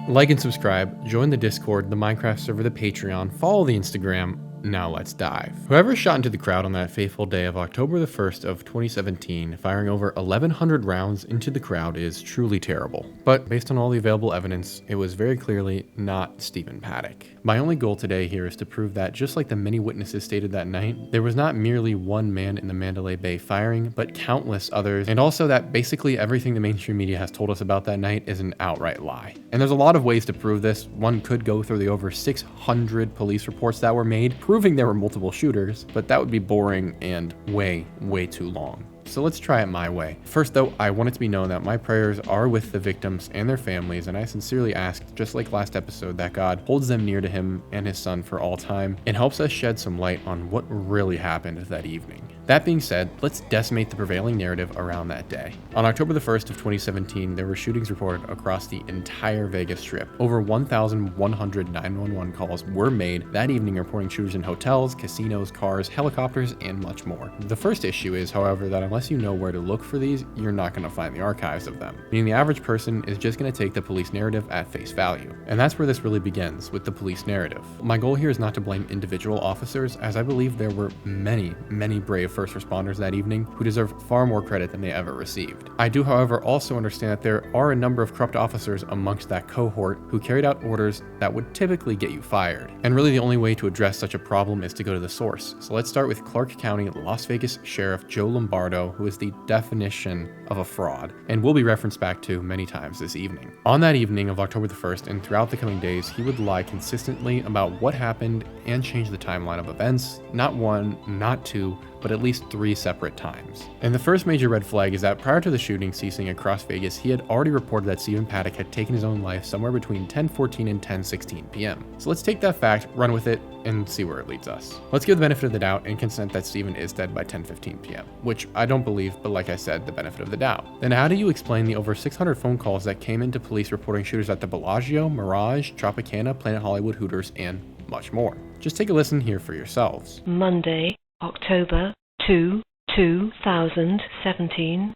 Like and subscribe, join the Discord, the Minecraft server, the Patreon, follow the Instagram. Now let's dive. Whoever shot into the crowd on that fateful day of October the 1st of 2017, firing over 1,100 rounds into the crowd is truly terrible. But based on all the available evidence, it was very clearly not Stephen Paddock. My only goal today here is to prove that, just like the many witnesses stated that night, there was not merely one man in the Mandalay Bay firing, but countless others, and also that basically everything the mainstream media has told us about that night is an outright lie. And there's a lot of ways to prove this. One could go through the over 600 police reports that were made, proving there were multiple shooters, but that would be boring and way too long. So let's try it my way. First though, I want it to be known that my prayers are with the victims and their families, and I sincerely ask, just like last episode, that God holds them near to him and his son for all time and helps us shed some light on what really happened that evening. That being said, let's decimate the prevailing narrative around that day. On October the 1st of 2017, there were shootings reported across the entire Vegas Strip. Over 1,100 911 calls were made that evening reporting shooters in hotels, casinos, cars, helicopters, and much more. The first issue is, however, that unless you know where to look for these, you're not going to find the archives of them. Meaning the average person is just going to take the police narrative at face value. And that's where this really begins, with the police narrative. My goal here is not to blame individual officers, as I believe there were many brave first responders that evening who deserve far more credit than they ever received. I do, however, also understand that there are a number of corrupt officers amongst that cohort who carried out orders that would typically get you fired. And really the only way to address such a problem is to go to the source. So let's start with Clark County, Las Vegas Sheriff Joe Lombardo, who is the definition of a fraud, and will be referenced back to many times this evening. On that evening of October the 1st and throughout the coming days, he would lie consistently about what happened and change the timeline of events, not one, not two, but at least 3 separate times. And the first major red flag is that prior to the shooting ceasing across Vegas, he had already reported that Stephen Paddock had taken his own life somewhere between 10:14 and 10:16 p.m. So let's take that fact, run with it, and see where it leads us. Let's give the benefit of the doubt and consent that Stephen is dead by 10:15 p.m., which I don't believe, but like I said, the benefit of the doubt. Then how do you explain the over 600 phone calls that came into police reporting shooters at the Bellagio, Mirage, Tropicana, Planet Hollywood, Hooters, and much more? Just take a listen here for yourselves. Monday, October 2, 2017,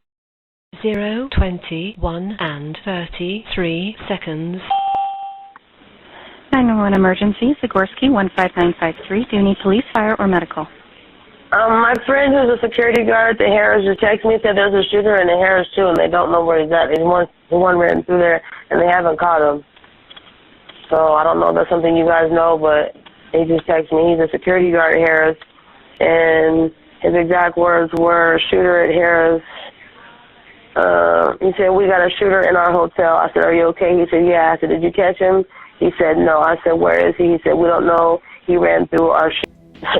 0:21 and 33 seconds. 911 emergency, Zagorski 15953. Do you need police, fire, or medical? My friend who's a security guard at the Harris just texted me, said there's a shooter in the Harris too, and they don't know where he's at. One ran through there, and they haven't caught him. So I don't know if that's something you guys know, but he just texted me. He's a security guard at Harris, and his exact words were, shooter at Harris. He said, we got a shooter in our hotel. I said, are you okay? He said, yeah. I said, did you catch him? He said, no. I said, where is he? He said, we don't know. He ran through our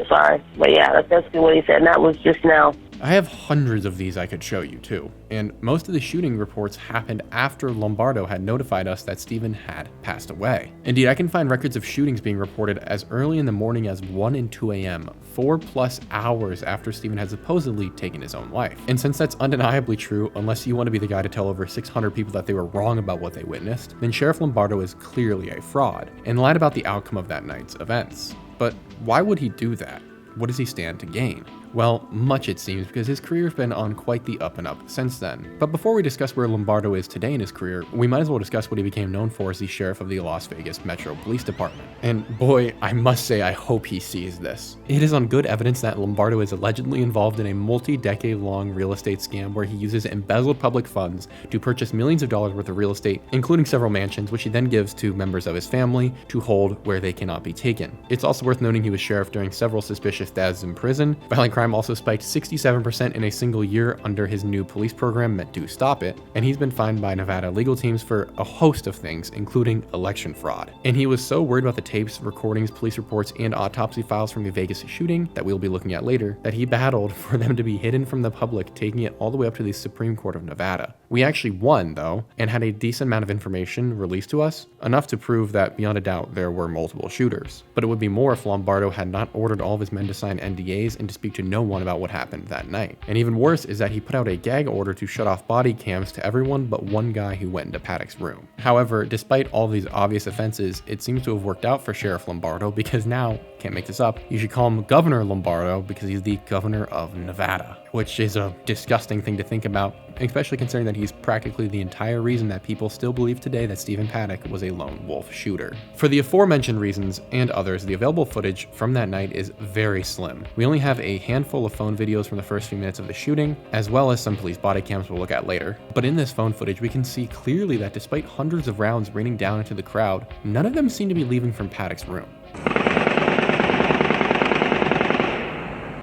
Sorry. But yeah, that's basically what he said, and that was just now. I have hundreds of these I could show you too, and most of the shooting reports happened after Lombardo had notified us that Stephen had passed away. Indeed, I can find records of shootings being reported as early in the morning as 1 and 2 a.m., 4+ hours after Stephen had supposedly taken his own life. And since that's undeniably true, unless you want to be the guy to tell over 600 people that they were wrong about what they witnessed, then Sheriff Lombardo is clearly a fraud, and lied about the outcome of that night's events. But why would he do that? What does he stand to gain? Well, much it seems, because his career has been on quite the up and up since then. But before we discuss where Lombardo is today in his career, we might as well discuss what he became known for as the sheriff of the Las Vegas Metro Police Department. And boy, I must say I hope he sees this. It is on good evidence that Lombardo is allegedly involved in a multi-decade-long real estate scam where he uses embezzled public funds to purchase millions of dollars worth of real estate, including several mansions, which he then gives to members of his family to hold where they cannot be taken. It's also worth noting he was sheriff during several suspicious deaths in prison. Violent crime also spiked 67% in a single year under his new police program meant to stop it, and he's been fined by Nevada legal teams for a host of things, including election fraud. And he was so worried about the tapes, recordings, police reports, and autopsy files from the Vegas shooting that we'll be looking at later, that he battled for them to be hidden from the public, taking it all the way up to the Supreme Court of Nevada. We actually won, though, and had a decent amount of information released to us, enough to prove that beyond a doubt there were multiple shooters. But it would be more if Lombardo had not ordered all of his men to sign NDAs and to speak to no one about what happened that night. And even worse is that he put out a gag order to shut off body cams to everyone but one guy who went into Paddock's room. However, despite all these obvious offenses, it seems to have worked out for Sheriff Lombardo, because now can't make this up, you should call him Governor Lombardo because he's the governor of Nevada, which is a disgusting thing to think about, especially considering that he's practically the entire reason that people still believe today that Stephen Paddock was a lone wolf shooter. For the aforementioned reasons and others, the available footage from that night is very slim. We only have a handful of phone videos from the first few minutes of the shooting, as well as some police body cams we'll look at later. But in this phone footage, we can see clearly that despite hundreds of rounds raining down into the crowd, none of them seem to be leaving from Paddock's room.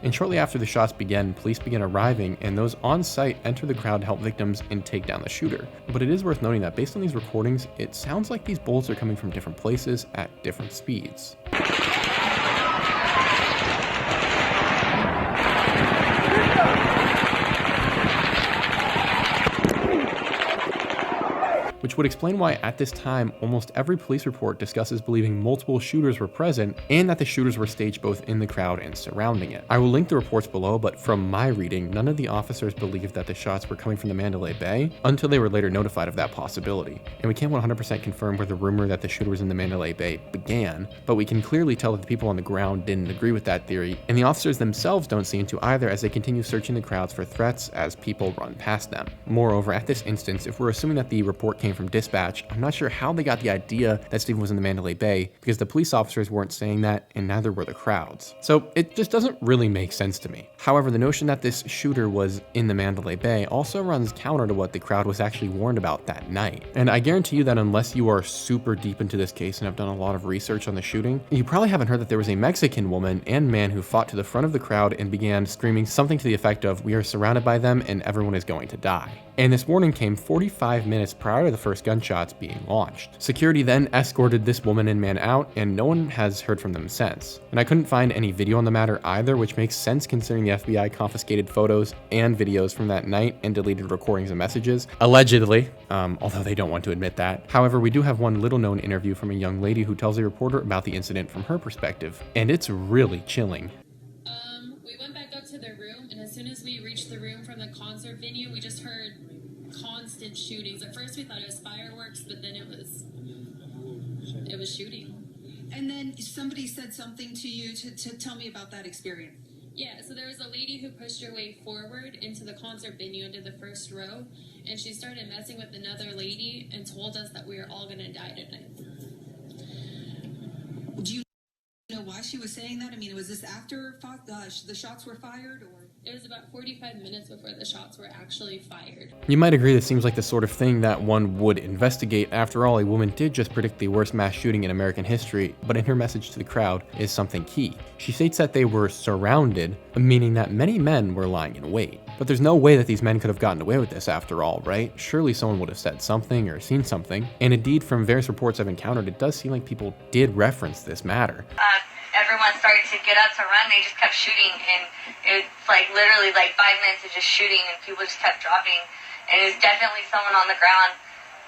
And shortly after the shots began, police began arriving, and those on site enter the crowd to help victims and take down the shooter. But it is worth noting that based on these recordings, it sounds like these bullets are coming from different places at different speeds. Which would explain why at this time, almost every police report discusses believing multiple shooters were present and that the shooters were staged both in the crowd and surrounding it. I will link the reports below, but from my reading, none of the officers believed that the shots were coming from the Mandalay Bay until they were later notified of that possibility. And we can't 100% confirm where the rumor that the shooter was in the Mandalay Bay began, but we can clearly tell that the people on the ground didn't agree with that theory, and the officers themselves don't seem to either as they continue searching the crowds for threats as people run past them. Moreover, at this instance, if we're assuming that the report came from dispatch, I'm not sure how they got the idea that Stephen was in the Mandalay Bay because the police officers weren't saying that and neither were the crowds. So it just doesn't really make sense to me. However, the notion that this shooter was in the Mandalay Bay also runs counter to what the crowd was actually warned about that night. And I guarantee you that unless you are super deep into this case and have done a lot of research on the shooting, you probably haven't heard that there was a Mexican woman and man who fought to the front of the crowd and began screaming something to the effect of, "We are surrounded by them and everyone is going to die." And this warning came 45 minutes prior to the first gunshots being launched. Security then escorted this woman and man out, and no one has heard from them since. And I couldn't find any video on the matter either, which makes sense considering the FBI confiscated photos and videos from that night and deleted recordings and messages, allegedly, although they don't want to admit that. However, we do have one little known interview from a young lady who tells a reporter about the incident from her perspective, and it's really chilling. We went back up to the room, and as soon as we reached the room from the concert venue, we just heard constant shootings. At first we thought it was fireworks, but then it was shooting. And then somebody said something to you to tell me about that experience. Yeah, so there was a lady who pushed her way forward into the concert venue into the first row, and she started messing with another lady and told us that we were all going to die tonight. Do you know why she was saying that? I mean, was this after the shots were fired, or? It was about 45 minutes before the shots were actually fired. You might agree this seems like the sort of thing that one would investigate. After all, a woman did just predict the worst mass shooting in American history, but in her message to the crowd is something key. She states that they were surrounded, meaning that many men were lying in wait. But there's no way that these men could have gotten away with this after all, right? Surely someone would have said something or seen something. And indeed, from various reports I've encountered, it does seem like people did reference this matter. Everyone started to get up to run. They just kept shooting, and it's like literally like 5 minutes of just shooting, and people just kept dropping. And it was definitely someone on the ground.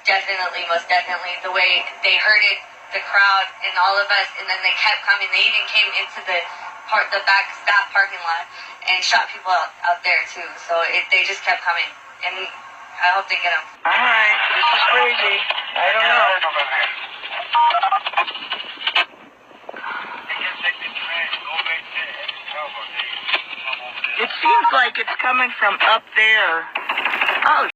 Definitely, most definitely. The way they heard it, the crowd and all of us, and then they kept coming. They even came into the back staff parking lot and shot people out there too. So they just kept coming, and I hope they get them. All right, this is crazy. I don't know. It seems like it's coming from up there. Oh,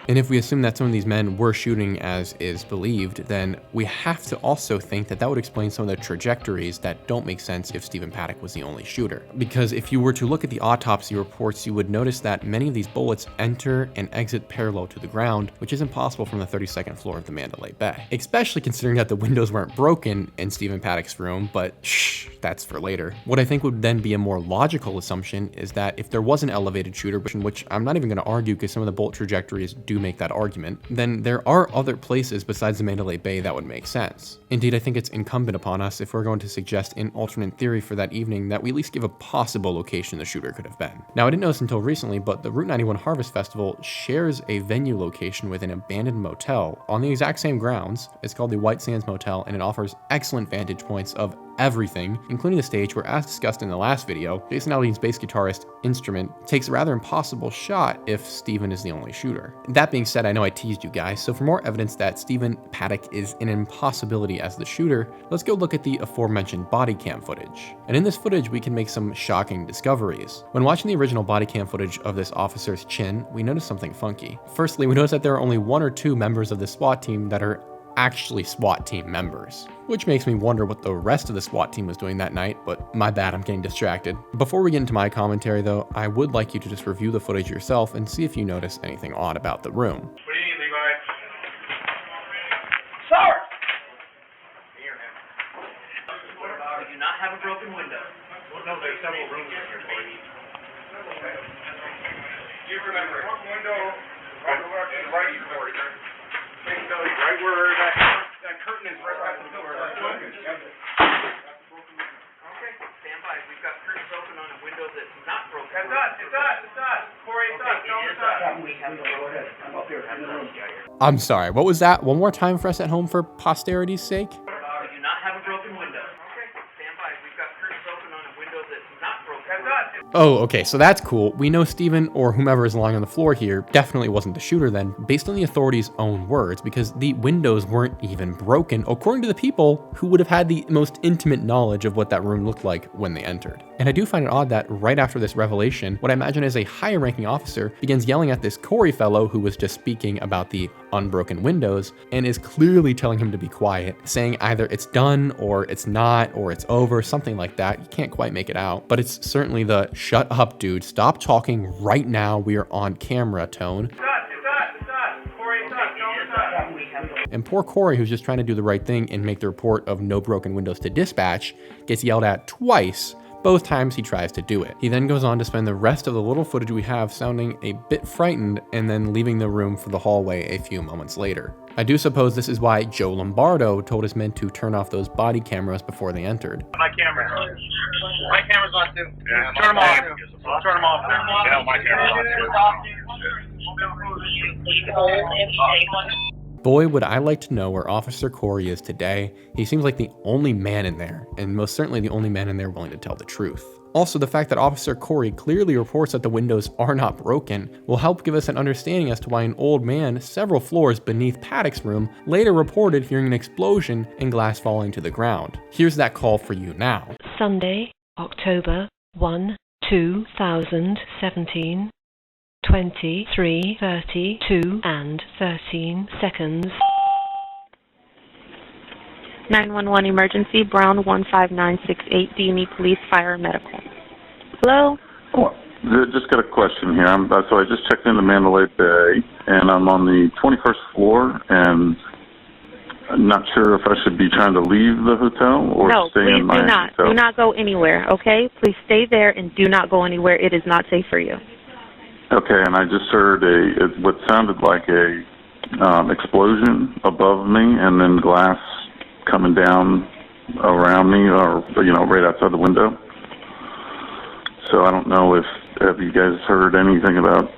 And if we assume that some of these men were shooting as is believed, then we have to also think that that would explain some of the trajectories that don't make sense if Stephen Paddock was the only shooter. Because if you were to look at the autopsy reports, you would notice that many of these bullets enter and exit parallel to the ground, which is impossible from the 32nd floor of the Mandalay Bay. Especially considering that the windows weren't broken in Stephen Paddock's room, but shh, that's for later. What I think would then be a more logical assumption is that if there was an elevated shooter, which I'm not even going to argue because some of the bolt trajectories do make that argument, then there are other places besides the Mandalay Bay that would make sense. Indeed, I think it's incumbent upon us, if we're going to suggest an alternate theory for that evening, that we at least give a possible location the shooter could have been. Now, I didn't know this until recently, but the Route 91 Harvest Festival shares a venue location with an abandoned motel on the exact same grounds. It's called the White Sands Motel, and it offers excellent vantage points of everything, including the stage where, as discussed in the last video, Jason Aldean's bass guitarist Instrument takes a rather impossible shot if Steven is the only shooter. That being said, I know I teased you guys, so for more evidence that Steven Paddock is an impossibility as the shooter, let's go look at the aforementioned body cam footage. And in this footage, we can make some shocking discoveries. When watching the original body cam footage of this officer's chin, we notice something funky. Firstly, we notice that there are only 1 or 2 members of the SWAT team that are actually SWAT team members, which makes me wonder what the rest of the SWAT team was doing that night, but my bad, I'm getting distracted. Before we get into my commentary though, I would like you to just review the footage yourself and see if you notice anything odd about the room. What do you need, Levi? Sir! Here, man. I do not have a broken window. Well, no, there's several rooms in here for you. Okay. You remember, one window, right to the right for you. Right where that curtain is, right back to the door. Okay, Stand by. We've got curtains open on a window that's not broken. It's us. Corey, it's us. Tell us us. We have to go ahead. I'm up here. I'm sorry, what was that? One more time for us at home for posterity's sake? We do not have a broken window. Okay, stand by. We've got curtains open on a window that's not broken. It's us. Oh, okay, so that's cool. We know Steven, or whomever is lying on the floor here, definitely wasn't the shooter then, based on the authorities' own words, because the windows weren't even broken, according to the people who would have had the most intimate knowledge of what that room looked like when they entered. And I do find it odd that right after this revelation, what I imagine is a higher-ranking officer begins yelling at this Corey fellow who was just speaking about the unbroken windows, and is clearly telling him to be quiet, saying either it's done, or it's not, or it's over, something like that. You can't quite make it out, but it's certainly the "shut up, dude, stop talking right now, we are on camera" tone. It's us. Corey, it's us. Tell us us. And poor Corey, who's just trying to do the right thing and make the report of no broken windows to dispatch, gets yelled at twice. Both times he tries to do it. He then goes on to spend the rest of the little footage we have sounding a bit frightened and then leaving the room for the hallway a few moments later. I do suppose this is why Joe Lombardo told his men to turn off those body cameras before they entered. My camera's on too. Yeah, turn them off. Turn them off. Yeah, my camera's on too. Boy, would I like to know where Officer Corey is today. He seems like the only man in there, and most certainly the only man in there willing to tell the truth. Also, the fact that Officer Corey clearly reports that the windows are not broken will help give us an understanding as to why an old man several floors beneath Paddock's room later reported hearing an explosion and glass falling to the ground. Here's that call for you now. Sunday, October 1, 2017. 23:32 and 13 seconds. 911 emergency, Brown 15968. Do you need police, fire, or medical? Hello? Oh, just got a question here. So I just checked into Mandalay Bay, and I'm on the 21st floor, and I'm not sure if I should be trying to leave the hotel or stay in my hotel. No, please do not. Do not go anywhere, okay? Please stay there and do not go anywhere. It is not safe for you. Okay, and I just heard what sounded like a explosion above me, and then glass coming down around me, or right outside the window. So I don't know have you guys heard anything about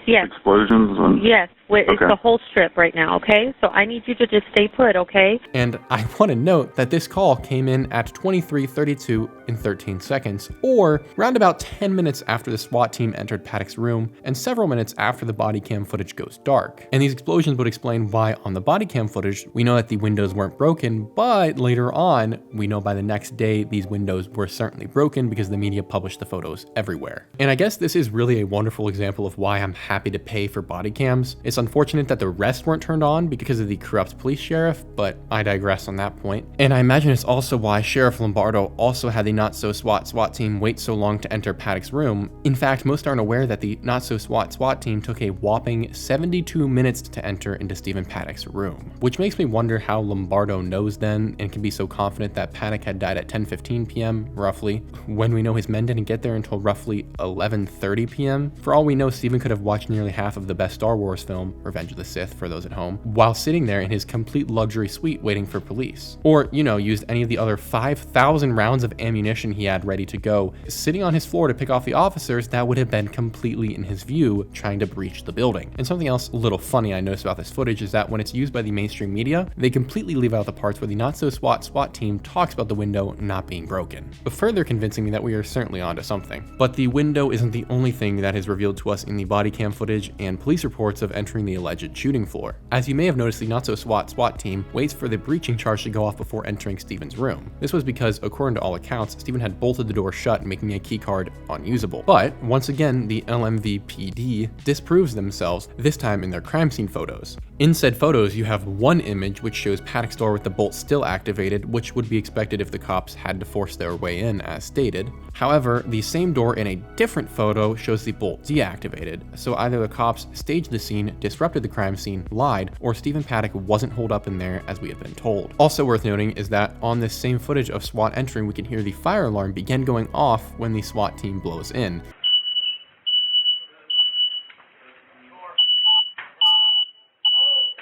explosions? Yes, it's the whole strip right now, okay? So I need you to just stay put, okay? And I want to note that this call came in at 23:32 and 13 seconds, or round about 10 minutes after the SWAT team entered Paddock's room, and several minutes after the body cam footage goes dark. And these explosions would explain why on the body cam footage, we know that the windows weren't broken, but later on, we know by the next day, these windows were certainly broken because the media published the photos everywhere. And I guess this is really a wonderful example of why I'm happy to pay for body cams. It's unfortunate that the rest weren't turned on because of the corrupt police sheriff, but I digress on that point. And I imagine it's also why Sheriff Lombardo also had the not-so-SWAT team wait so long to enter Paddock's room. In fact, most aren't aware that the not-so-SWAT team took a whopping 72 minutes to enter into Stephen Paddock's room, which makes me wonder how Lombardo knows then and can be so confident that Paddock had died at 10:15 p.m., roughly, when we know his men didn't get there until roughly 11:30 p.m. For all we know, Stephen could have watched nearly half of the best Star Wars film film Revenge of the Sith for those at home, while sitting there in his complete luxury suite waiting for police. Or, used any of the other 5,000 rounds of ammunition he had ready to go, sitting on his floor to pick off the officers that would have been completely in his view trying to breach the building. And something else a little funny I noticed about this footage is that when it's used by the mainstream media, they completely leave out the parts where the not-so-SWAT team talks about the window not being broken, but further convincing me that we are certainly onto something. But the window isn't the only thing that is revealed to us in the body cam footage and police reports of entering the alleged shooting floor. As you may have noticed, the not-so-SWAT team waits for the breaching charge to go off before entering Steven's room. This was because, according to all accounts, Steven had bolted the door shut, making a keycard unusable. But, once again, the LMVPD disproves themselves, this time in their crime scene photos. In said photos, you have one image which shows Paddock's door with the bolt still activated, which would be expected if the cops had to force their way in, as stated. However, the same door in a different photo shows the bolt deactivated, so either the cops staged the scene, disrupted the crime scene, lied, or Stephen Paddock wasn't holed up in there as we had been told. Also worth noting is that on this same footage of SWAT entering, we can hear the fire alarm begin going off when the SWAT team blows in.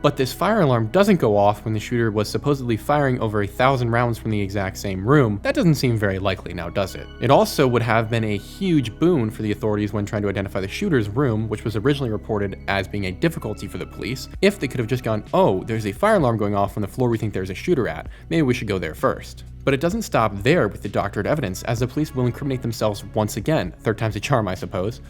But this fire alarm doesn't go off when the shooter was supposedly firing over 1,000 rounds from the exact same room. That doesn't seem very likely now, does it? It also would have been a huge boon for the authorities when trying to identify the shooter's room, which was originally reported as being a difficulty for the police, if they could have just gone, oh, there's a fire alarm going off on the floor we think there's a shooter at. Maybe we should go there first. But it doesn't stop there with the doctored evidence, as the police will incriminate themselves once again. Third time's a charm, I suppose.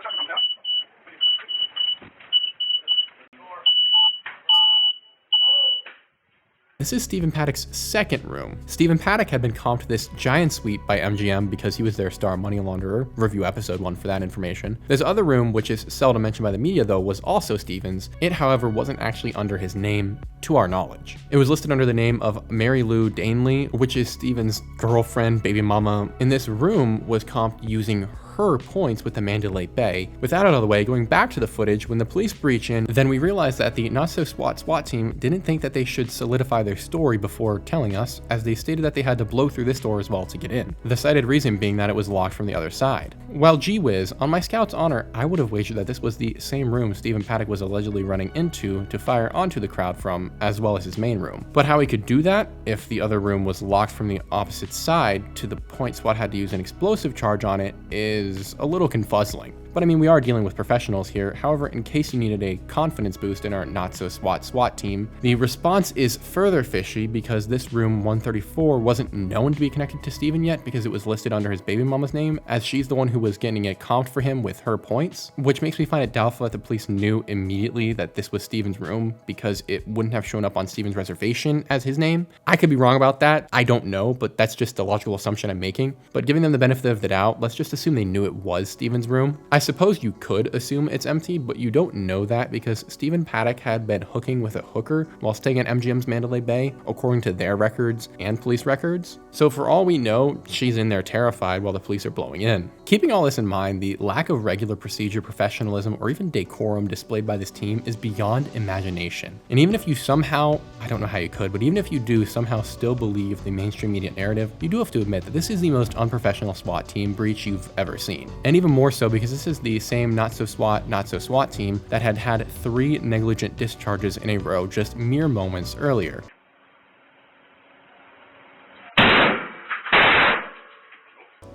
This is Stephen Paddock's second room. Stephen Paddock had been comped this giant suite by MGM because he was their star money launderer. Review episode 1 for that information. This other room, which is seldom mentioned by the media though, was also Stephen's. It, however, wasn't actually under his name, to our knowledge. It was listed under the name of Mary Lou Danley, which is Stephen's girlfriend, baby mama. And this room was comped using her points with the Mandalay Bay. With that out of the way, going back to the footage, when the police breach in, then we realize that the not-so-SWAT team didn't think that they should solidify their story before telling us, as they stated that they had to blow through this door as well to get in. The cited reason being that it was locked from the other side. Well, gee whiz, on my scout's honor, I would have wagered that this was the same room Stephen Paddock was allegedly running into to fire onto the crowd from, as well as his main room. But how he could do that, if the other room was locked from the opposite side to the point SWAT had to use an explosive charge on it, is a little confuzzling. But I mean, we are dealing with professionals here. However, in case you needed a confidence boost in our not-so-SWAT team, the response is further fishy because this room 134 wasn't known to be connected to Stephen yet because it was listed under his baby mama's name, as she's the one who was getting it comped for him with her points, which makes me find it doubtful that the police knew immediately that this was Stephen's room because it wouldn't have shown up on Stephen's reservation as his name. I could be wrong about that. I don't know, but that's just the logical assumption I'm making. But giving them the benefit of the doubt, let's just assume they knew it was Stephen's room. I suppose you could assume it's empty, but you don't know that because Stephen Paddock had been hooking with a hooker while staying at MGM's Mandalay Bay, according to their records and police records. So for all we know, she's in there terrified while the police are blowing in. Keeping all this in mind, the lack of regular procedure, professionalism, or even decorum displayed by this team is beyond imagination. And even if you somehow, I don't know how you could, but even if you do somehow still believe the mainstream media narrative, you do have to admit that this is the most unprofessional SWAT team breach you've ever seen. And even more so because this is the same not-so-SWAT team that had 3 negligent discharges in a row just mere moments earlier.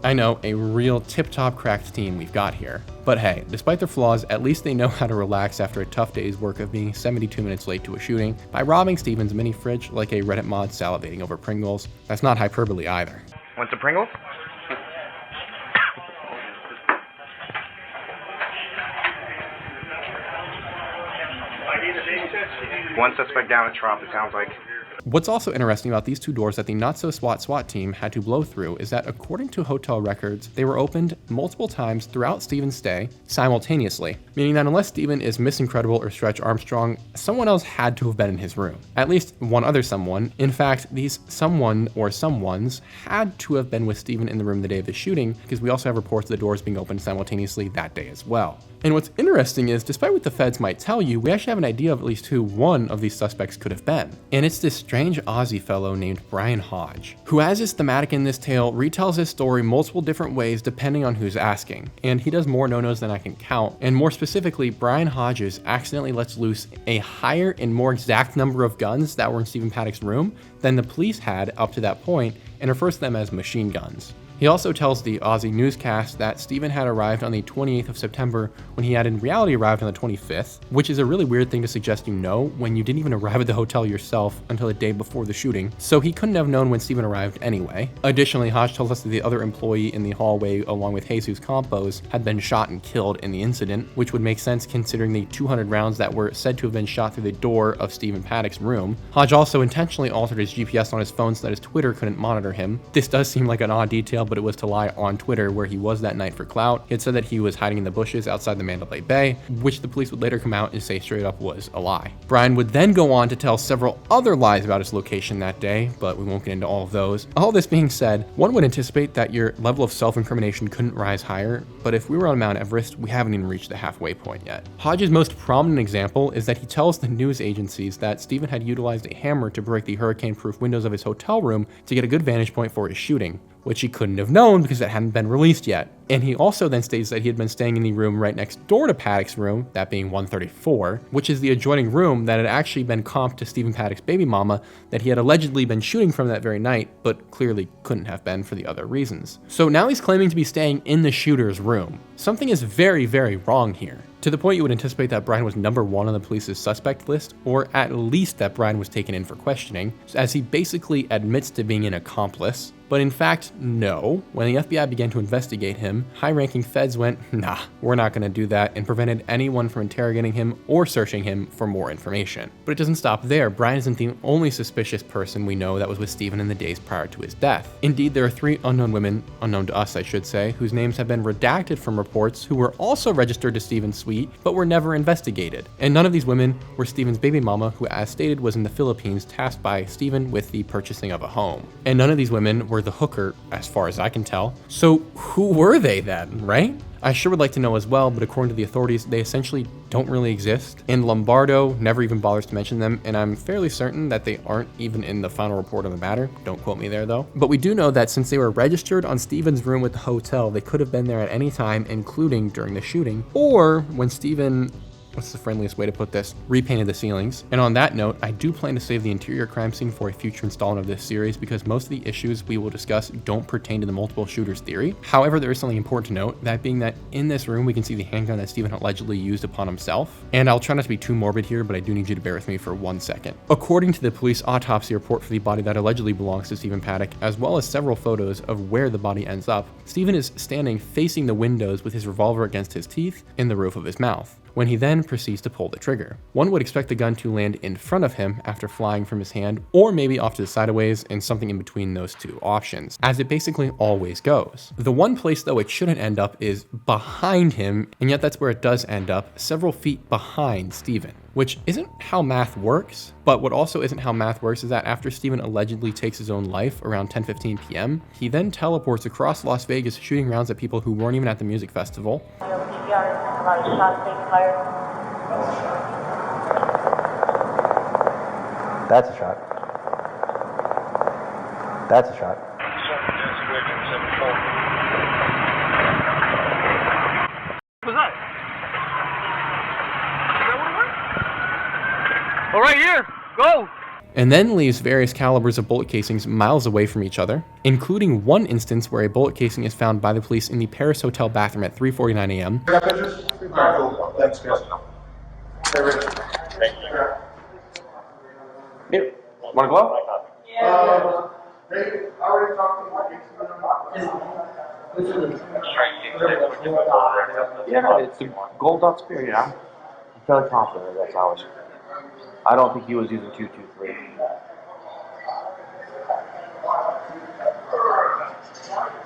I know, a real tip-top cracked team we've got here. But hey, despite their flaws, at least they know how to relax after a tough day's work of being 72 minutes late to a shooting by robbing Stephen's mini fridge like a Reddit mod salivating over Pringles. That's not hyperbole either. Want some Pringles? One suspect down at Trop, it sounds like. What's also interesting about these 2 doors that the not-so-SWAT team had to blow through is that according to hotel records, they were opened multiple times throughout Stephen's stay simultaneously, meaning that unless Stephen is Miss Incredible or Stretch Armstrong, someone else had to have been in his room. At least one other someone. In fact, these someone or someones had to have been with Stephen in the room the day of the shooting, because we also have reports of the doors being opened simultaneously that day as well. And what's interesting is, despite what the feds might tell you, we actually have an idea of at least who one of these suspects could have been. And it's this strange Aussie fellow named Brian Hodge, who, as is thematic in this tale, retells his story multiple different ways depending on who's asking, and he does more no-nos than I can count, and more specifically, Brian Hodges accidentally lets loose a higher and more exact number of guns that were in Stephen Paddock's room than the police had up to that point, and refers to them as machine guns. He also tells the Aussie newscast that Stephen had arrived on the 28th of September when he had in reality arrived on the 25th, which is a really weird thing to suggest you know when you didn't even arrive at the hotel yourself until the day before the shooting, so he couldn't have known when Stephen arrived anyway. Additionally, Hodge tells us that the other employee in the hallway along with Jesus Campos had been shot and killed in the incident, which would make sense considering the 200 rounds that were said to have been shot through the door of Stephen Paddock's room. Hodge also intentionally altered his GPS on his phone so that his Twitter couldn't monitor him. This does seem like an odd detail, but it was to lie on Twitter where he was that night for clout. He had said that he was hiding in the bushes outside the Mandalay Bay, which the police would later come out and say straight up was a lie. Brian would then go on to tell several other lies about his location that day, but we won't get into all of those. All this being said, one would anticipate that your level of self-incrimination couldn't rise higher, but if we were on Mount Everest, we haven't even reached the halfway point yet. Hodge's most prominent example is that he tells the news agencies that Stephen had utilized a hammer to break the hurricane-proof windows of his hotel room to get a good vantage point for his shooting, which he couldn't have known because it hadn't been released yet. And he also then states that he had been staying in the room right next door to Paddock's room, that being 134, which is the adjoining room that had actually been comped to Stephen Paddock's baby mama that he had allegedly been shooting from that very night, but clearly couldn't have been for the other reasons. So now he's claiming to be staying in the shooter's room. Something is very, very wrong here. To the point you would anticipate that Brian was number one on the police's suspect list, or at least that Brian was taken in for questioning, as he basically admits to being an accomplice. But in fact, no. When the FBI began to investigate him, high-ranking feds went, nah, we're not gonna do that, and prevented anyone from interrogating him or searching him for more information. But it doesn't stop there. Brian isn't the only suspicious person we know that was with Stephen in the days prior to his death. Indeed, there are 3 unknown women, unknown to us I should say, whose names have been redacted from reports who were also registered to Stephen's suite, but were never investigated. And none of these women were Stephen's baby mama, who as stated was in the Philippines tasked by Stephen with the purchasing of a home. And none of these women were the hooker, as far as I can tell. So who were they then, right? I sure would like to know as well, but according to the authorities, they essentially don't really exist. And Lombardo never even bothers to mention them, and I'm fairly certain that they aren't even in the final report on the matter. Don't quote me there though. But we do know that since they were registered on Stephen's room with the hotel, they could have been there at any time, including during the shooting, or when Stephen, what's the friendliest way to put this, repainted the ceilings. And on that note, I do plan to save the interior crime scene for a future installment of this series because most of the issues we will discuss don't pertain to the multiple shooters theory. However, there is something important to note, that being that in this room we can see the handgun that Stephen allegedly used upon himself. And I'll try not to be too morbid here, but I do need you to bear with me for 1 second. According to the police autopsy report for the body that allegedly belongs to Stephen Paddock, as well as several photos of where the body ends up, Stephen is standing facing the windows with his revolver against his teeth in the roof of his mouth, when he then proceeds to pull the trigger. One would expect the gun to land in front of him after flying from his hand, or maybe off to the sideways and something in between those 2 options, as it basically always goes. The one place though it shouldn't end up is behind him, and yet that's where it does end up, several feet behind Stephen. Which isn't how math works, but what also isn't how math works is that after Stephen allegedly takes his own life around 10:15 p.m., he then teleports across Las Vegas shooting rounds at people who weren't even at the music festival. That's a shot. That's a shot. What was that? Oh, right here. Go. And then leaves various calibers of bullet casings miles away from each other, including one instance where a bullet casing is found by the police in the Paris Hotel bathroom at 3:49 a.m. Got pictures? Alright, cool. Thanks, guys. Hey, Rich. Thank you. Yep. Want a glove? Yeah. They already talked to Yeah, it's the gold dot spear, yeah. I'm fairly confident that's ours. I don't think he was using 223. That's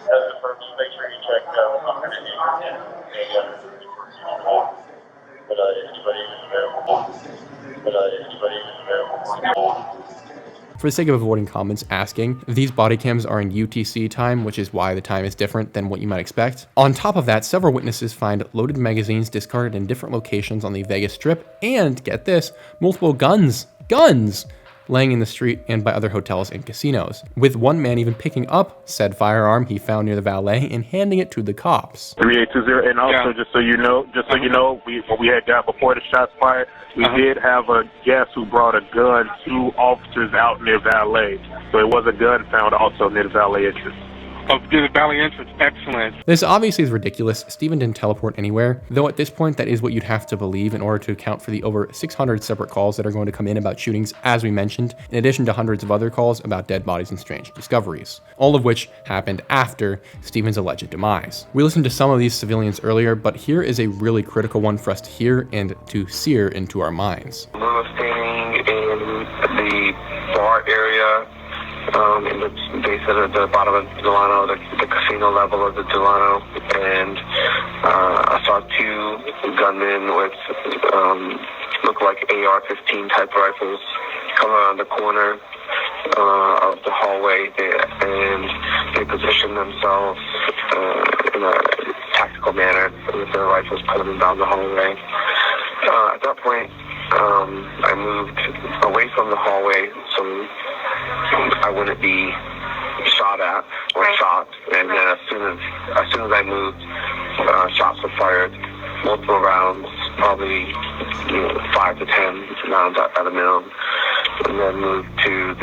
the purpose. Make sure you check For the sake of avoiding comments asking, these body cams are in UTC time, which is why the time is different than what you might expect. On top of that, several witnesses find loaded magazines discarded in different locations on the Vegas Strip, and, get this, multiple guns laying in the street and by other hotels and casinos, with one man even picking up said firearm he found near the valet and handing it to the cops. 3820, and also just so you know, what we had got before the shots fired, we did have a guest who brought a gun to officers out near valet, so it was a gun found also near the valet entrance. Near the valet entrance, excellent. This obviously is ridiculous. Stephen didn't teleport anywhere, though at this point that is what you'd have to believe in order to account for the over 600 separate calls that are going to come in about shootings, as we mentioned, in addition to hundreds of other calls about dead bodies and strange discoveries, all of which happened after Stephen's alleged demise. We listened to some of these civilians earlier, but here is a really critical one for us to hear and to sear into our minds. We were staying in the bar area, in the base of the bottom of Delano, the casino level of the Delano, and I saw two gunmen with look like AR-15 type rifles come around the corner of the hallway, and they positioned themselves in a tactical manner with their rifles pointing down the hallway. At that point, I moved away from the hallway so I wouldn't be shot at or shot, and then as soon as I moved, shots were fired, multiple rounds, probably 5 to 10 rounds at a minimum, and then moved to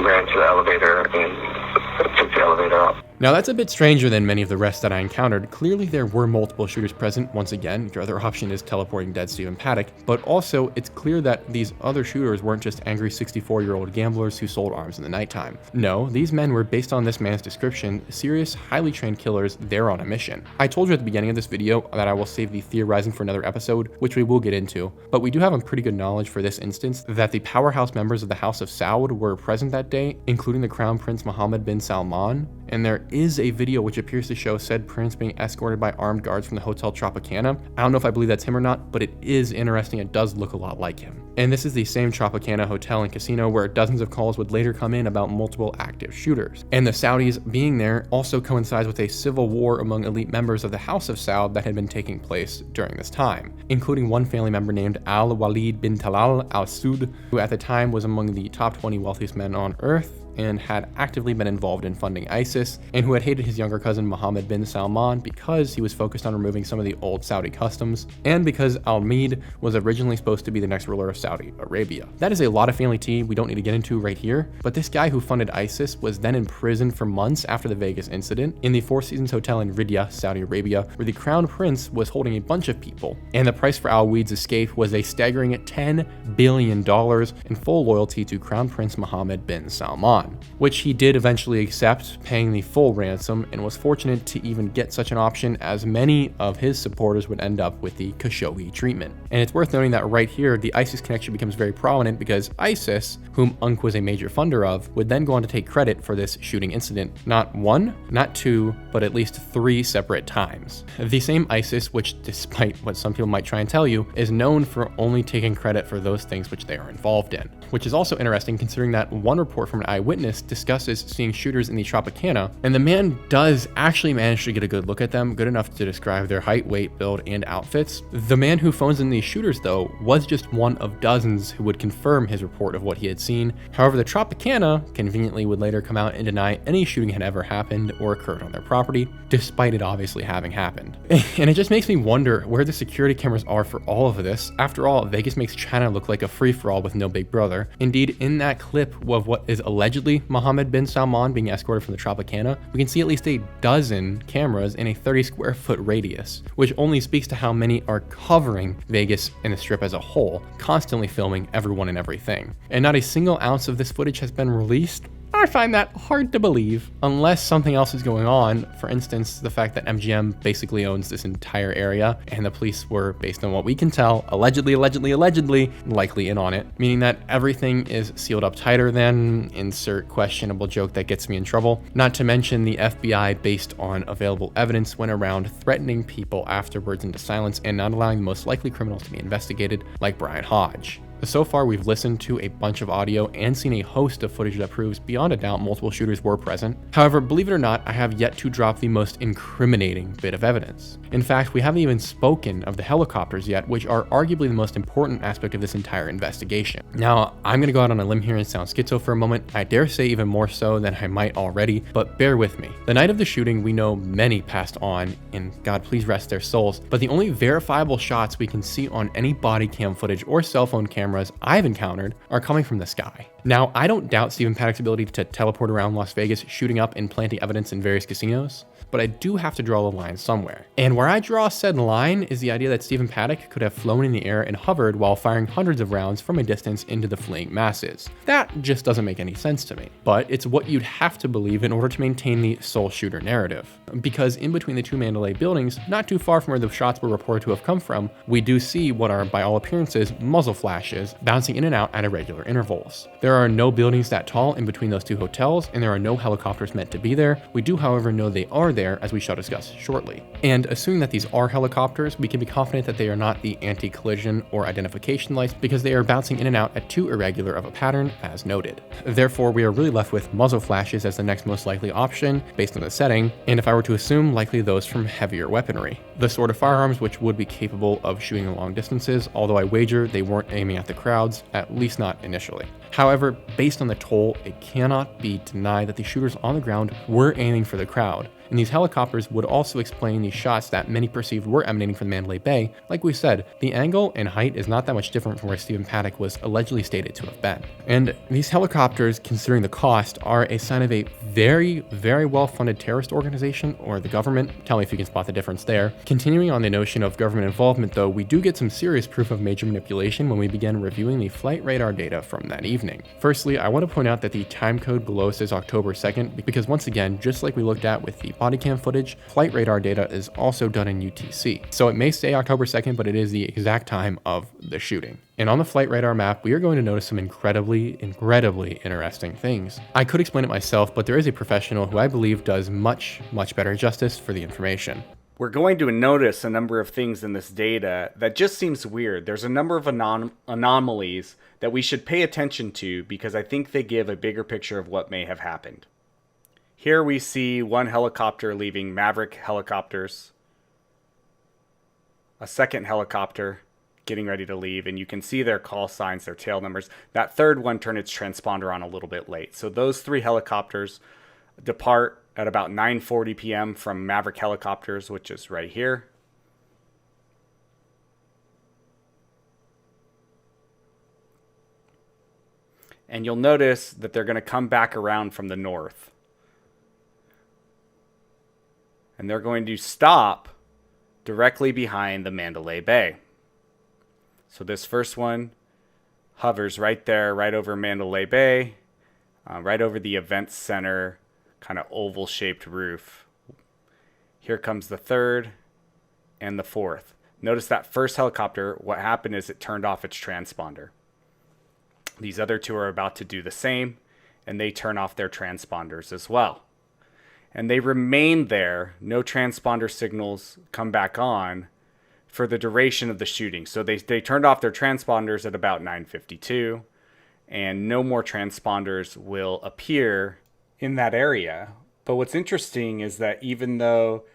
ran to the elevator and took the elevator up. Now that's a bit stranger than many of the rest that I encountered. Clearly there were multiple shooters present. Once again, your other option is teleporting dead Stephen Paddock, but also it's clear that these other shooters weren't just angry 64-year-old gamblers who sold arms in the nighttime. No, these men were, based on this man's description, serious, highly trained killers there on a mission. I told you at the beginning of this video that I will save the theorizing for another episode, which we will get into, but we do have a pretty good knowledge for this instance that the powerhouse members of the House of Saud were present that day, including the Crown Prince Mohammed bin Salman, and there is a video which appears to show said prince being escorted by armed guards from the Hotel Tropicana. I don't know if I believe that's him or not, but it is interesting. It does look a lot like him. And this is the same Tropicana hotel and casino where dozens of calls would later come in about multiple active shooters. And the Saudis being there also coincides with a civil war among elite members of the House of Saud that had been taking place during this time, including one family member named Al-Walid bin Talal al-Sud, who at the time was among the top 20 wealthiest men on earth and had actively been involved in funding ISIS, and who had hated his younger cousin Mohammed bin Salman because he was focused on removing some of the old Saudi customs, and because Al-Meed was originally supposed to be the next ruler of Saudi Arabia. That is a lot of family tea we don't need to get into right here, but this guy who funded ISIS was then in prison for months after the Vegas incident in the Four Seasons Hotel in Riyadh, Saudi Arabia, where the Crown Prince was holding a bunch of people, and the price for Al-Weed's escape was a staggering $10 billion in full loyalty to Crown Prince Mohammed bin Salman, which he did eventually accept, paying the full ransom, and was fortunate to even get such an option, as many of his supporters would end up with the Khashoggi treatment. And it's worth noting that right here, the ISIS connection becomes very prominent because ISIS, whom Unk was a major funder of, would then go on to take credit for this shooting incident, not one, not two, but at least 3 separate times. The same ISIS, which despite what some people might try and tell you, is known for only taking credit for those things which they are involved in. Which is also interesting considering that one report from an eyewitness discusses seeing shooters in the Tropicana, and the man does actually manage to get a good look at them, good enough to describe their height, weight, build, and outfits. The man who phones in these shooters, though, was just one of dozens who would confirm his report of what he had seen. However, the Tropicana conveniently would later come out and deny any shooting had ever happened or occurred on their property, despite it obviously having happened. And it just makes me wonder where the security cameras are for all of this. After all, Vegas makes China look like a free-for-all with no big brother. Indeed, in that clip of what is allegedly Mohammed bin Salman being escorted from the Tropicana, we can see at least a dozen cameras in a 30 square foot radius, which only speaks to how many are covering Vegas and the Strip as a whole, constantly filming everyone and everything. And not a single ounce of this footage has been released. I find that hard to believe, unless something else is going on. For instance, the fact that MGM basically owns this entire area, and the police were, based on what we can tell, allegedly likely in on it, meaning that everything is sealed up tighter than insert questionable joke that gets me in trouble. Not to mention the FBI, based on available evidence, went around threatening people afterwards into silence and not allowing the most likely criminals to be investigated, like Brian Hodge. So far, we've listened to a bunch of audio and seen a host of footage that proves beyond a doubt multiple shooters were present. However, believe it or not, I have yet to drop the most incriminating bit of evidence. In fact, we haven't even spoken of the helicopters yet, which are arguably the most important aspect of this entire investigation. Now, I'm going to go out on a limb here and sound schizo for a moment. I dare say even more so than I might already, but bear with me. The night of the shooting, we know many passed on, and God please rest their souls, but the only verifiable shots we can see on any body cam footage or cell phone cameras I've encountered are coming from the sky. Now, I don't doubt Stephen Paddock's ability to teleport around Las Vegas, shooting up and planting evidence in various casinos, but I do have to draw the line somewhere. And where I draw said line is the idea that Stephen Paddock could have flown in the air and hovered while firing hundreds of rounds from a distance into the fleeing masses. That just doesn't make any sense to me, but it's what you'd have to believe in order to maintain the sole shooter narrative. Because in between the two Mandalay buildings, not too far from where the shots were reported to have come from, we do see what are, by all appearances, muzzle flashes bouncing in and out at irregular intervals. There are no buildings that tall in between those two hotels, and there are no helicopters meant to be there. We do, however, know they are there, as we shall discuss shortly. And assuming that these are helicopters, we can be confident that they are not the anti-collision or identification lights, because they are bouncing in and out at too irregular of a pattern, as noted. Therefore, we are really left with muzzle flashes as the next most likely option, based on the setting, and if I were to assume, likely those from heavier weaponry. The sort of firearms which would be capable of shooting long distances, although I wager they weren't aiming at the crowds, at least not initially. However, based on the toll, it cannot be denied that the shooters on the ground were aiming for the crowd, and these helicopters would also explain the shots that many perceived were emanating from Mandalay Bay. Like we said, the angle and height is not that much different from where Stephen Paddock was allegedly stated to have been. And these helicopters, considering the cost, are a sign of a very, very well-funded terrorist organization, or the government. Tell me if you can spot the difference there. Continuing on the notion of government involvement though, we do get some serious proof of major manipulation when we begin reviewing the flight radar data from that evening. Firstly, I want to point out that the time code below says October 2nd, because once again, just like we looked at with the body cam footage, flight radar data is also done in UTC. So it may say October 2nd, but it is the exact time of the shooting. And on the flight radar map, we are going to notice some incredibly interesting things. I could explain it myself, but there is a professional who I believe does much better justice for the information. We're going to notice a number of things in this data that just seems weird. There's a number of anomalies that we should pay attention to because I think they give a bigger picture of what may have happened. Here we see one helicopter leaving Maverick helicopters, a second helicopter getting ready to leave, and you can see their call signs, their tail numbers. That third one turned its transponder on a little bit late. So those three helicopters depart at about 9:40 p.m. from Maverick helicopters, which is right here. And you'll notice that they're going to come back around from the north. And they're going to stop directly behind the Mandalay Bay. So this first one hovers right there, right over Mandalay Bay, right over the event center, kind of oval-shaped roof. Here comes the third and the fourth. Notice that first helicopter, what happened is it turned off its transponder. These other two are about to do the same, and they turn off their transponders as well. And they remain there, no transponder signals come back on for the duration of the shooting. So they turned off their transponders at about 9:52, and no more transponders will appear in that area. But what's interesting is that even though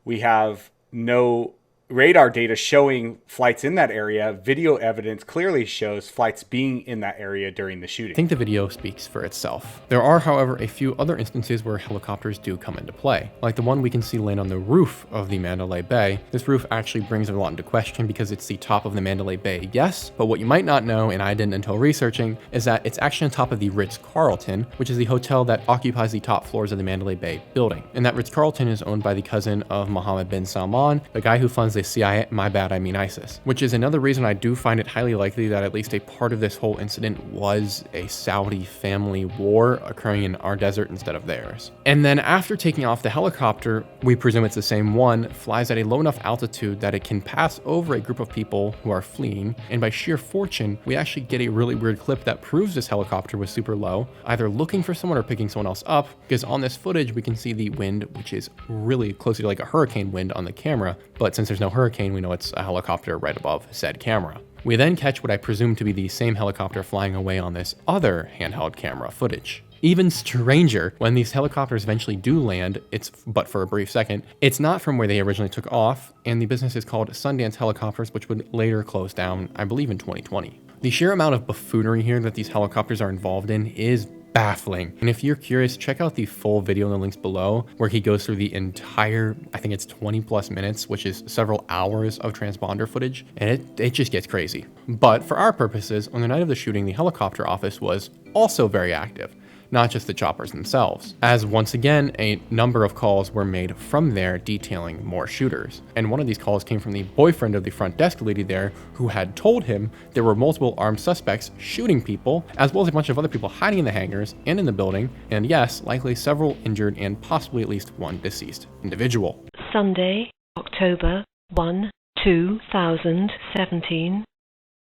we have no radar data showing flights in that area, video evidence clearly shows flights being in that area during the shooting. I think the video speaks for itself. There are, however, a few other instances where helicopters do come into play, like the one we can see land on the roof of the Mandalay Bay. This roof actually brings a lot into question because it's the top of the Mandalay Bay, yes, but what you might not know, and I didn't until researching, is that it's actually on top of the Ritz-Carlton, which is the hotel that occupies the top floors of the Mandalay Bay building. And that Ritz-Carlton is owned by the cousin of Mohammed bin Salman, the guy who funds the CIA, my bad, I mean ISIS, which is another reason I do find it highly likely that at least a part of this whole incident was a Saudi family war occurring in our desert instead of theirs. And then after taking off the helicopter, we presume it's the same one, flies at a low enough altitude that it can pass over a group of people who are fleeing, and by sheer fortune, we actually get a really weird clip that proves this helicopter was super low, either looking for someone or picking someone else up, because on this footage we can see the wind, which is really close to like a hurricane wind on the camera, but since there's no hurricane, we know it's a helicopter right above said camera. We then catch what I presume to be the same helicopter flying away on this other handheld camera footage. Even stranger, when these helicopters eventually do land, but for a brief second, it's not from where they originally took off, and the business is called Sundance Helicopters, which would later close down, I believe, in 2020. The sheer amount of buffoonery here that these helicopters are involved in is baffling. And if you're curious, check out the full video in the links below, where he goes through the entire, I think it's 20 plus minutes, which is several hours of transponder footage, and it just gets crazy. But for our purposes, on the night of the shooting, the helicopter office was also very active, not just the choppers themselves, as once again, a number of calls were made from there detailing more shooters. And one of these calls came from the boyfriend of the front desk lady there, who had told him there were multiple armed suspects shooting people, as well as a bunch of other people hiding in the hangars and in the building, and yes, likely several injured and possibly at least one deceased individual. Sunday, October 1, 2017.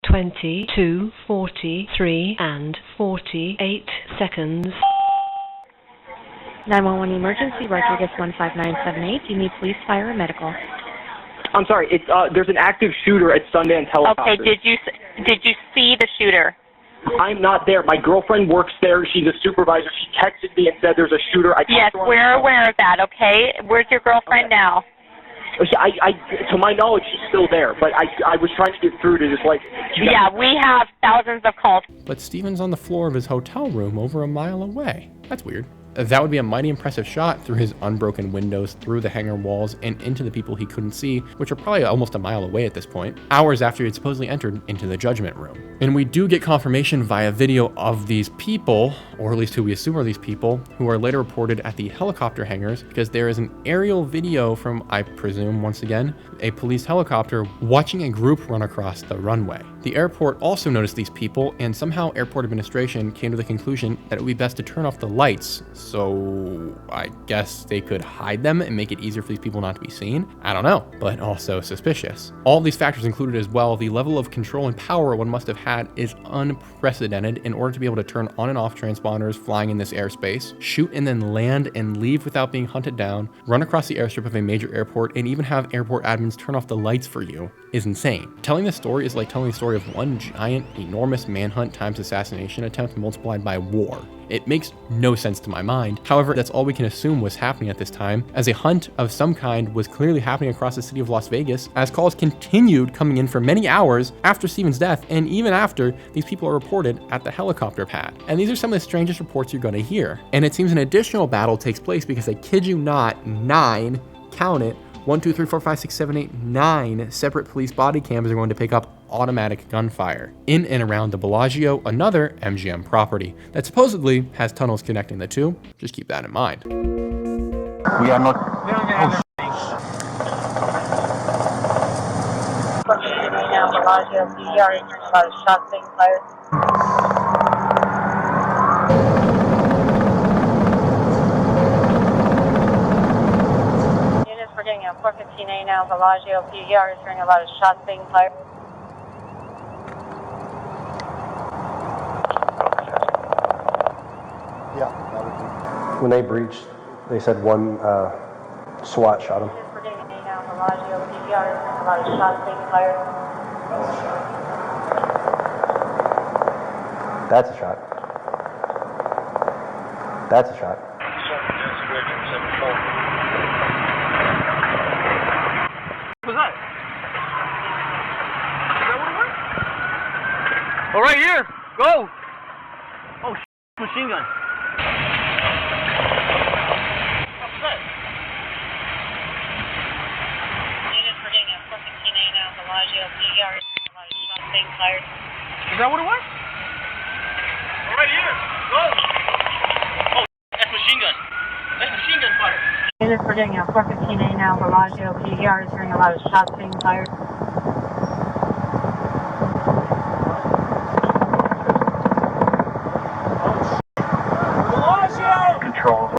22:43 and 48 seconds. 911 emergency, Rodriguez 15978. Do you need police, fire, or medical? I'm sorry. It's there's an active shooter at Sundance Helicopters. Okay. Did you see the shooter? I'm not there. My girlfriend works there. She's a supervisor. She texted me and said there's a shooter. Yes, we're aware of that. Okay. Where's your girlfriend now? To my knowledge, she's still there, but I was trying to get through to just like... Yeah, we have thousands of calls. But Steven's on the floor of his hotel room over a mile away. That's weird. That would be a mighty impressive shot through his unbroken windows, through the hangar walls, and into the people he couldn't see, which are probably almost a mile away at this point, hours after he had supposedly entered into the judgment room. And we do get confirmation via video of these people, or at least who we assume are these people, who are later reported at the helicopter hangars, because there is an aerial video from, I presume, once again, a police helicopter watching a group run across the runway. The airport also noticed these people, and somehow airport administration came to the conclusion that it would be best to turn off the lights, so I guess they could hide them and make it easier for these people not to be seen. I don't know, but also suspicious. All these factors included as well, the level of control and power one must have had is unprecedented in order to be able to turn on and off transponders flying in this airspace, shoot and then land and leave without being hunted down, run across the airstrip of a major airport, and even have airport admins turn off the lights for you is insane. Telling this story is like telling the story of one giant, enormous manhunt times assassination attempt multiplied by war. It makes no sense to my mind. However, that's all we can assume was happening at this time, as a hunt of some kind was clearly happening across the city of Las Vegas, as calls continued coming in for many hours after Steven's death, and even after these people are reported at the helicopter pad. And these are some of the strangest reports you're gonna hear. And it seems an additional battle takes place because I kid you not, 9, count it, 1, 2, 3, 4, 5, 6, 7, 8, 9 separate police body cams are going to pick up automatic gunfire in and around the Bellagio, another MGM property that supposedly has tunnels connecting the two. Just keep that in mind. We are not... Bellagio, PDR, about a shot being fired. Units, we're getting a 415A now, Bellagio, PDR is hearing a lot of shots being fired. Yeah, that would be. When they breached, they said one SWAT shot him. We're getting A now, Bellagio, PDR is hearing a lot of shots being fired. That's a shot. That's a shot. What was that? Is that what it was? Oh, right here. Go. Oh, machine gun. What was that? Units, we're getting a 415A now, Bellagio, PDR is hearing a lot of shots being fired. Is that what it was? Oh, right here. Go. Oh, that's machine gun. That's machine gun fire. Units, we're getting a 415A now, Bellagio, PDR is hearing a lot of shots being fired.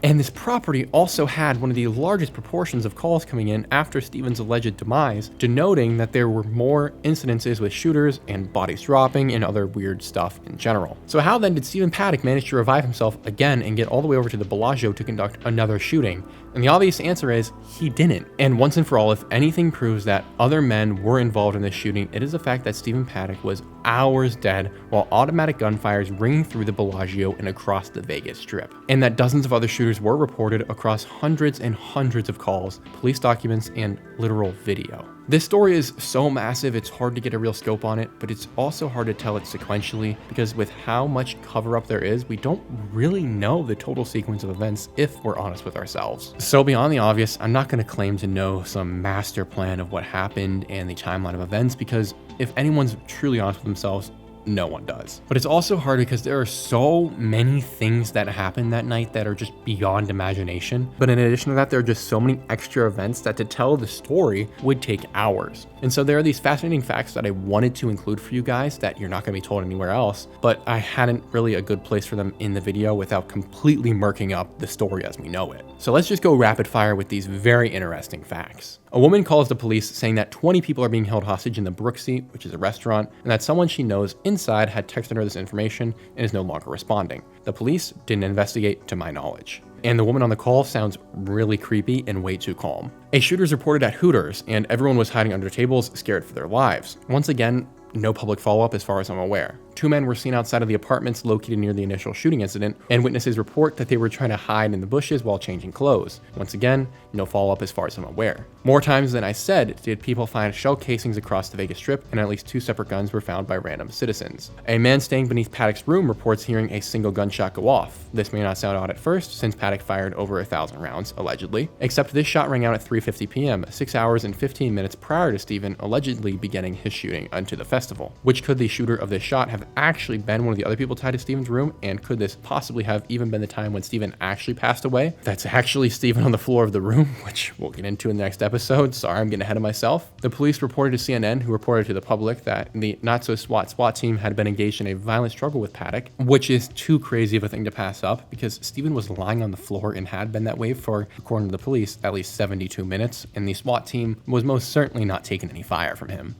And this property also had one of the largest proportions of calls coming in after Steven's alleged demise, denoting that there were more incidences with shooters and bodies dropping and other weird stuff in general. So how then did Stephen Paddock manage to revive himself again and get all the way over to the Bellagio to conduct another shooting? And the obvious answer is he didn't. And once and for all, if anything proves that other men were involved in this shooting, it is the fact that Stephen Paddock was hours dead while automatic gunfire is ringing through the Bellagio and across the Vegas Strip. And that dozens of other shooters were reported across hundreds and hundreds of calls, police documents, and literal video. This story is so massive, it's hard to get a real scope on it, but it's also hard to tell it sequentially because with how much cover-up there is, we don't really know the total sequence of events if we're honest with ourselves. So beyond the obvious, I'm not going to claim to know some master plan of what happened and the timeline of events because if anyone's truly honest with themselves, no one does. But it's also hard because there are so many things that happened that night that are just beyond imagination. But in addition to that, there are just so many extra events that to tell the story would take hours. And so there are these fascinating facts that I wanted to include for you guys that you're not going to be told anywhere else, but I hadn't really a good place for them in the video without completely murking up the story as we know it. So let's just go rapid fire with these very interesting facts. A woman calls the police saying that 20 people are being held hostage in the Brooksy, which is a restaurant, and that someone she knows inside had texted her this information and is no longer responding. The police didn't investigate to my knowledge. And the woman on the call sounds really creepy and way too calm. A shooter's reported at Hooters, and everyone was hiding under tables, scared for their lives. Once again, no public follow-up as far as I'm aware. 2 men were seen outside of the apartments located near the initial shooting incident, and witnesses report that they were trying to hide in the bushes while changing clothes. Once again, no follow-up as far as I'm aware. More times than I said did people find shell casings across the Vegas Strip, and at least 2 separate guns were found by random citizens. A man staying beneath Paddock's room reports hearing a single gunshot go off. This may not sound odd at first, since Paddock fired over 1,000 rounds, allegedly, except this shot rang out at 3:50 p.m., 6 hours and 15 minutes prior to Stephen allegedly beginning his shooting onto the festival. Which could the shooter of this shot have actually been one of the other people tied to Stephen's room, and could this possibly have even been the time when Stephen actually passed away? That's actually Stephen on the floor of the room, which we'll get into in the next episode. Sorry, I'm getting ahead of myself. The police reported to CNN, who reported to the public, that the not-so-SWAT team had been engaged in a violent struggle with Paddock, which is too crazy of a thing to pass up because Stephen was lying on the floor and had been that way for, according to the police, at least 72 minutes, and the SWAT team was most certainly not taking any fire from him.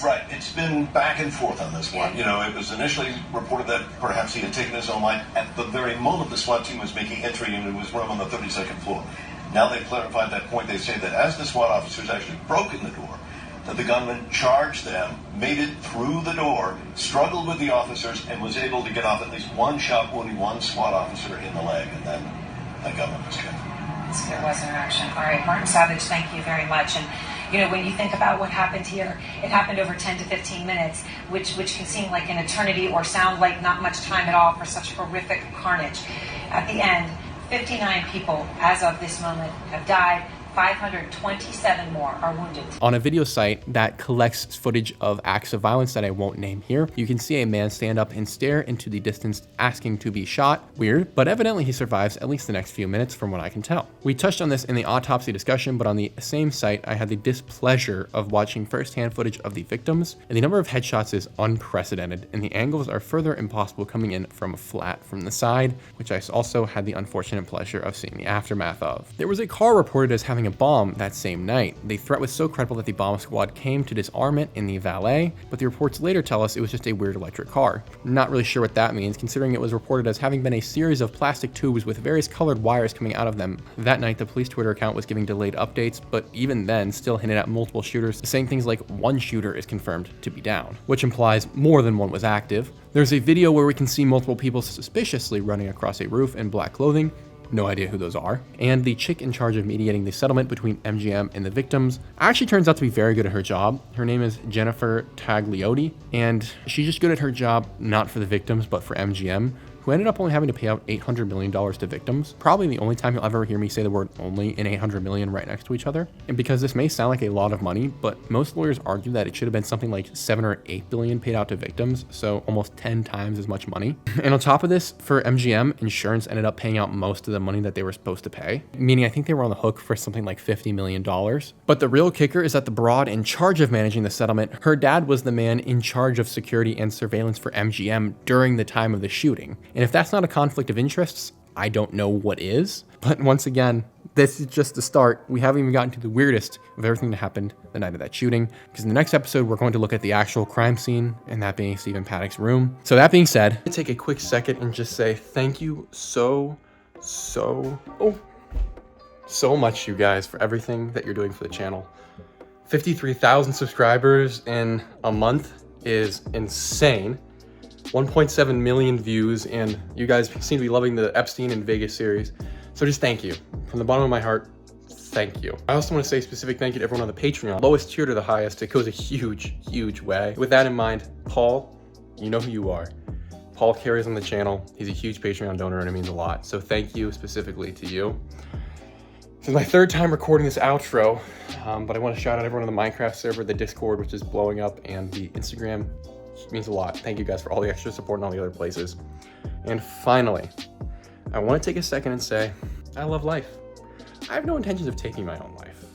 Right, it's been back and forth on this one. You know, it was initially reported that perhaps he had taken his own life at the very moment the SWAT team was making entry into his room on the 32nd floor. Now they've clarified that point. They say that as the SWAT officers actually broke in the door, that the gunman charged them, made it through the door, struggled with the officers, and was able to get off at least one shot, wounding one SWAT officer in the leg, and then the gunman was killed. So there was interaction. All right, Martin Savage, thank you very much. And you know, when you think about what happened here, it happened over 10 to 15 minutes, which can seem like an eternity or sound like not much time at all for such horrific carnage. At the end, 59 people, as of this moment, have died. 527 more are wounded. On a video site that collects footage of acts of violence that I won't name here, you can see a man stand up and stare into the distance asking to be shot. Weird, but evidently he survives at least the next few minutes from what I can tell. We touched on this in the autopsy discussion, but on the same site, I had the displeasure of watching firsthand footage of the victims, and the number of headshots is unprecedented, and the angles are further impossible coming in from a flat from the side, which I also had the unfortunate pleasure of seeing the aftermath of. There was a car reported as having a bomb that same night. The threat was so credible that the bomb squad came to disarm it in the valet, but the reports later tell us it was just a weird electric car. Not really sure what that means, considering it was reported as having been a series of plastic tubes with various colored wires coming out of them. That night, the police Twitter account was giving delayed updates, but even then, still hinted at multiple shooters, saying things like one shooter is confirmed to be down, which implies more than one was active. There's a video where we can see multiple people suspiciously running across a roof in black clothing. No idea who those are. And the chick in charge of mediating the settlement between MGM and the victims actually turns out to be very good at her job. Her name is Jennifer Tagliotti, and she's just good at her job, not for the victims, but for MGM, who ended up only having to pay out $800 million to victims. Probably the only time you'll ever hear me say the word only and $800 million right next to each other. And because this may sound like a lot of money, but most lawyers argue that it should have been something like 7 or 8 billion paid out to victims, so almost 10 times as much money. And on top of this, for MGM, insurance ended up paying out most of the money that they were supposed to pay, meaning I think they were on the hook for something like $50 million. But the real kicker is that the broad in charge of managing the settlement, her dad was the man in charge of security and surveillance for MGM during the time of the shooting. And if that's not a conflict of interests, I don't know what is. But once again, this is just the start. We haven't even gotten to the weirdest of everything that happened the night of that shooting, because in the next episode, we're going to look at the actual crime scene, and that being Stephen Paddock's room. So that being said, I'm gonna take a quick second and just say thank you so so much, you guys, for everything that you're doing for the channel. 53,000 subscribers in a month is insane. 1.7 million views, and you guys seem to be loving the Epstein and Vegas series. So just thank you. From the bottom of my heart, thank you. I also want to say a specific thank you to everyone on the Patreon. Lowest tier to the highest, it goes a huge, huge way. With that in mind, Paul, you know who you are. Paul carries on the channel. He's a huge Patreon donor and it means a lot. So thank you specifically to you. This is my third time recording this outro, but I want to shout out everyone on the Minecraft server, the Discord, which is blowing up, and the Instagram. It means a lot. Thank you guys for all the extra support in all the other places. And finally, I want to take a second and say, I love life. I have no intentions of taking my own life.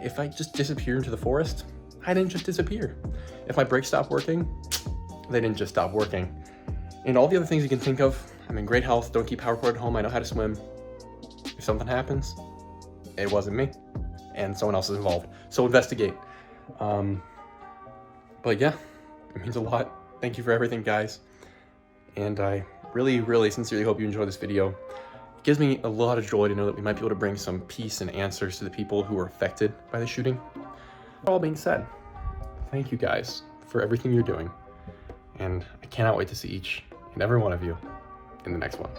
If I just disappear into the forest, I didn't just disappear. If my brakes stop working, they didn't just stop working. And all the other things you can think of, I'm in great health, don't keep power cord at home, I know how to swim. If something happens, it wasn't me, and someone else is involved. So investigate. But yeah, it means a lot. Thank you for everything, guys. And I really, really sincerely hope you enjoyed this video. It gives me a lot of joy to know that we might be able to bring some peace and answers to the people who were affected by the shooting. All being said, thank you guys for everything you're doing. And I cannot wait to see each and every one of you in the next one.